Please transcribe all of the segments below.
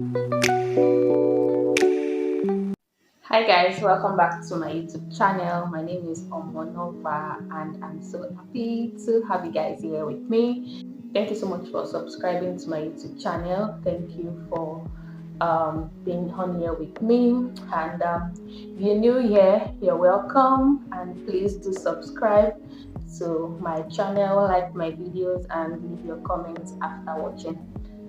Hi guys, welcome back to my YouTube channel. My name is Omonova and I'm so happy to have you guys here with me. Thank you so much for subscribing to my YouTube channel. Thank you for being on here with me. And if you're new here, you're welcome. And please do subscribe to my channel, like my videos, and leave your comments after watching.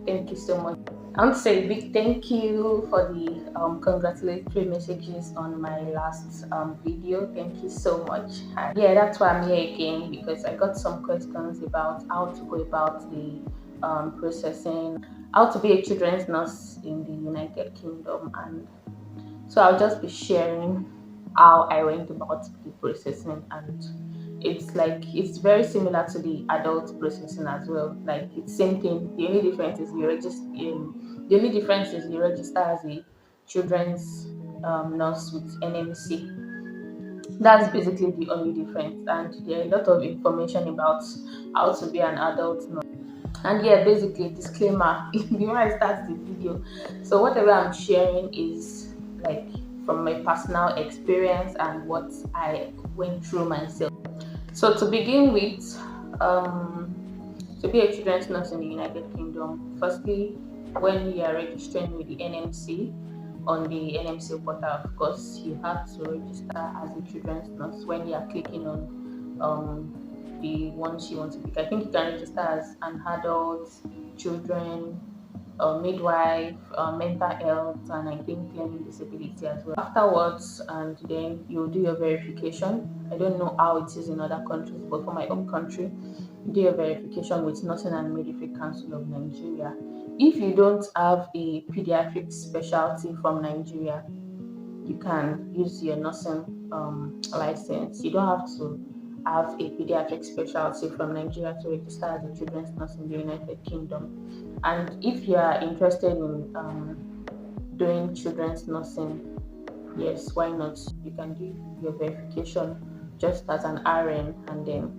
Thank you so much. I want to say a big thank you for the congratulatory messages on my last video. Thank you so much. And yeah, that's why I'm here again because I got some questions about how to go about the processing, how to be a children's nurse in the United Kingdom, and so I'll just be sharing how I went about the processing, and it's very similar to the adult processing as well. Like it's same thing. The only difference is you register. The only difference is you register as a children's nurse with NMC. That's basically the only difference, and there are a lot of information about how to be an adult nurse. And yeah, basically disclaimer before I start the video. So whatever I'm sharing is like from my personal experience and what I went through myself. So to begin with, um, to be a children's nurse in the United Kingdom, firstly, when you are registering with the NMC on the NMC portal, of course, you have to register as a children's nurse when you are clicking on the ones you want to pick. I think you can register as an adult, children, midwife, mental health, and I think learning disability as well. Afterwards, and then you'll do your verification. I don't know how it is in other countries, but for my own country, you do your verification with Nursing and Midwifery Council of Nigeria. If you don't have a pediatric specialty from Nigeria, you can use your nursing license. You don't have to have a pediatric specialty from Nigeria to register as a children's nurse in the United Kingdom. And if you are interested in doing children's nursing, yes, why not? You can do your verification just as an RN and then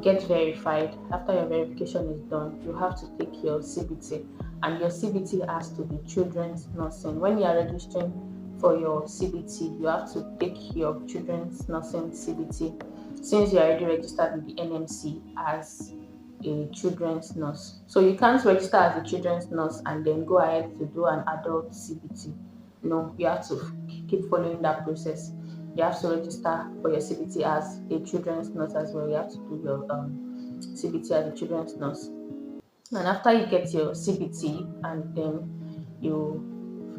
get verified. After your verification is done, you have to take your CBT, and your CBT has to be children's nursing. When you are registering for your CBT, you have to take your children's nursing CBT since you are already registered with the NMC as a children's nurse. So you can't register as a children's nurse and then go ahead to do an adult CBT. No, you have to keep following that process. You have to register for your CBT as a children's nurse as well. You have to do your CBT as a children's nurse. And after you get your CBT and then you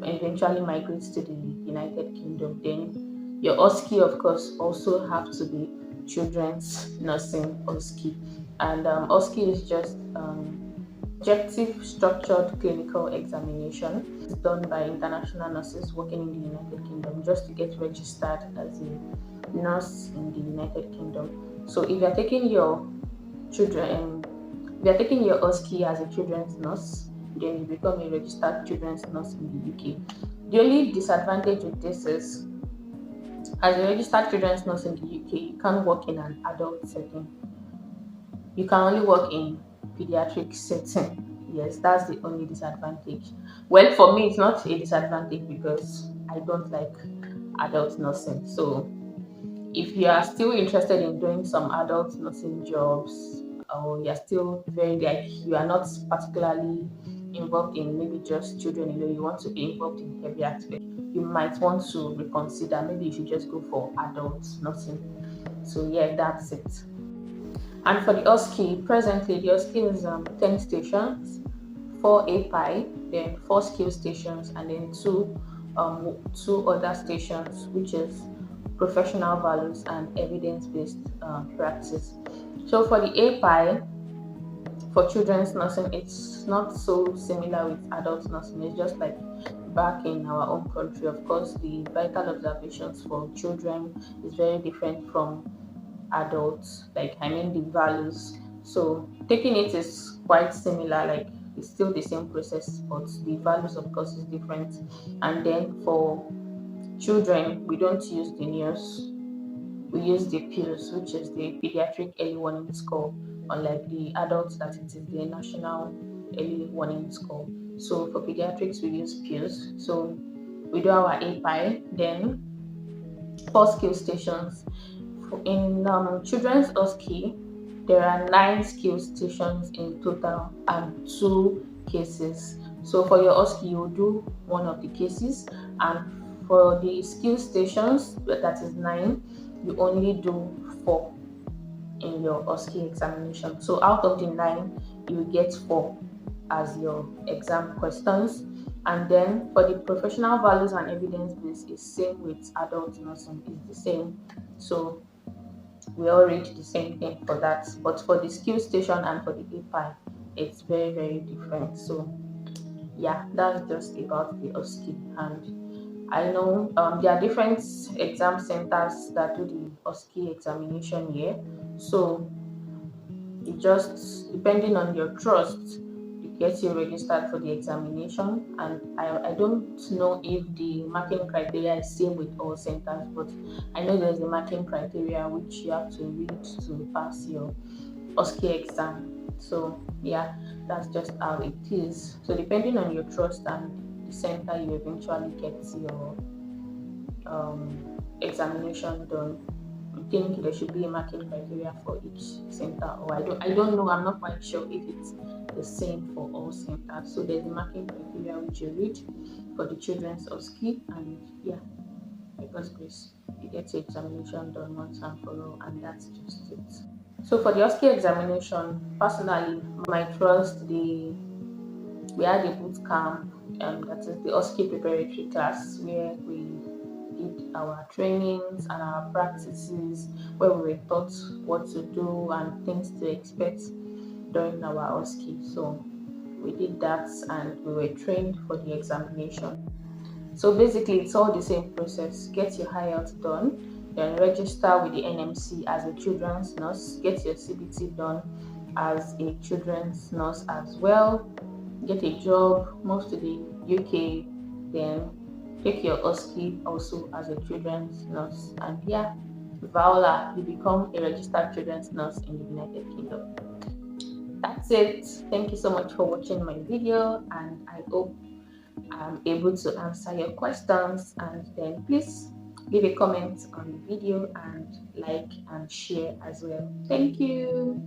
eventually migrate to the United Kingdom, then your OSCE, of course, also have to be children's nursing OSCE. And OSCE is just objective structured clinical examination. It's done by international nurses working in the United Kingdom just to get registered as a nurse in the United Kingdom. So if you're taking your children, if you're taking your OSCE as a children's nurse, then you become a registered children's nurse in the UK. The only disadvantage with this is, as a registered children's nurse in the UK, you can't work in an adult setting. You can only work in pediatric setting. Yes, that's the only disadvantage. Well, for me, it's not a disadvantage because I don't like adult nursing. So if you are still interested in doing some adult nursing jobs, or you're still very like you are not particularly involved in maybe just children, you want to be involved in heavy aspect, you might want to reconsider. Maybe you should just go for adult nursing. So yeah, that's it. And for the OSCE, presently the OSCE is 10 stations, 4 API, then 4 skill stations, and then two other stations, which is professional values and evidence-based practice. So for the API, for children's nursing, it's not so similar with adult nursing. It's just like back in our own country. Of course, the vital observations for children is very different from adults, like I mean the values. So taking it is quite similar, like it's still the same process, but the values of course is different. And then for children, we don't use the news, we use the pills, which is the pediatric early warning score, unlike the adults that it is the national early warning score. So for pediatrics, we use pills. So we do our API, then 4 skill stations. In children's OSCE, there are 9 skill stations in total and 2 cases. So for your OSCE, you will do one of the cases, and for the skill stations, that is 9, you only do 4 in your OSCE examination. So out of the 9, you will get 4 as your exam questions. And then for the professional values and evidence base, is same with adult nursing, is the same. So we all read the same thing for that. But for the skill station and for the API, it's very, very different. So yeah, that's just about the OSCE. And I know there are different exam centers that do the OSCE examination here. So it just depending on your trust, it gets you registered for the examination. And I don't know if the marking criteria is same with all centers, but I know there's a marking criteria which you have to read to pass your OSCE exam. So yeah, that's just how it is. So depending on your trust and the center you eventually get your examination done. I think there should be a marking criteria for each center, or I don't know. I'm not quite sure if it's the same for all centers. So there's a marking criteria which you read for the children's OSCE, and yeah, by God's grace, you get your examination done once and for all, and that's just it. So for the OSCE examination, personally, my trust, we had a boot camp, that is the OSCE preparatory class, where we did our trainings and our practices, where we were taught what to do and things to expect during our OSCE. So we did that and we were trained for the examination. So basically, it's all the same process. Get your IELTS done, then register with the NMC as a children's nurse, get your CBT done as a children's nurse as well, get a job, move to the UK, then take your OSCE also as a children's nurse. And yeah, voila, you become a registered children's nurse in the United Kingdom. That's it. Thank you so much for watching my video, and I hope I'm able to answer your questions. And then please leave a comment on the video and like and share as well. Thank you.